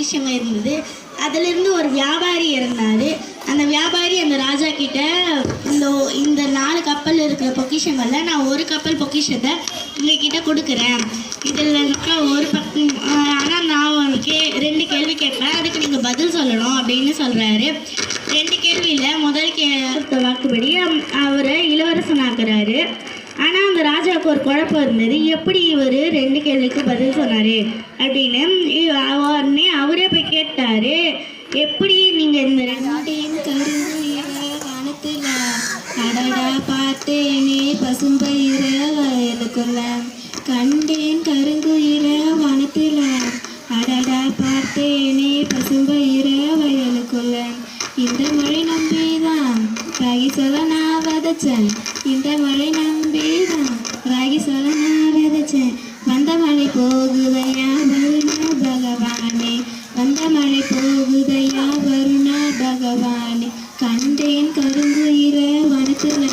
பொக்கிஷங்கள் இருந்தது. அதிலிருந்து ஒரு வியாபாரி இருந்தார். அந்த வியாபாரி அந்த ராஜா கிட்ட இந்த 4 கப்பல் இருக்கிற பொக்கிஷங்களில் நான் ஒரு கப்பல் பொக்கிஷத்தை உங்ககிட்ட கொடுக்குறேன். இதில் ஒரு பக்கம் ஆனால் நான் 2 கேள்வி கேட்பேன், அதுக்கு நீங்கள் பதில் சொல்லணும் அப்படின்னு சொல்கிறாரு. 2 கேள்வியில் முதல் வாக்குப்படி அவர் இளவரசனாக்குறாரு. ஆனால் அந்த ராஜாவுக்கு ஒரு குழப்பம் இருந்தது, எப்படி இவர் 2 கேள்விக்கு பதில் சொன்னார் அப்படின்னு. உடனே அவரே போய் கேட்டார், எப்படி நீங்கள் இந்த 2 வானத்தில் அடடா பார்த்தேனே பசும்பயிர வயலுக்குள்ள கண்டேன் கருங்குயிர வானத்தில் அடடா பார்த்தேனே பசும்பயிர வயலுக்குள்ள இந்த மழை நம்பிதான் ராகி சொல்லனா விதைச்சேன், இந்த மழை நம்பிதான் ராகி சொல்லனா விதைச்சேன், வந்த மழை போகுதையா வருணா பகவானே, வந்த மழை போகுதையா வருணா பகவானே, கண்டேன் கருங்குயிர வனத்துல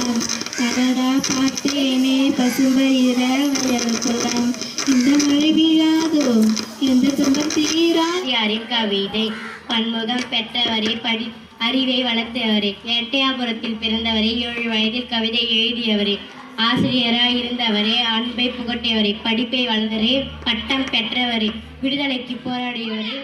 அடடா பார்த்தேனே பசும்பயிர வயலுக்குள்ள இந்த மழை வீழாதோ எந்த துன்பம் தீரா. யாரின் கவிதை பன்முகம் பெற்றவரே, அறிவை வளர்த்தவரே, எட்டயாபுரத்தில் பிறந்தவரே, 7 வயதில் கவிதை எழுதியவரே, ஆசிரியராய் இருந்தவரே, அன்பை புகட்டியவரே, படிப்பை வளர்ந்தவரே, பட்டம் பெற்றவரே, விடுதலைக்கு போராடியவரே,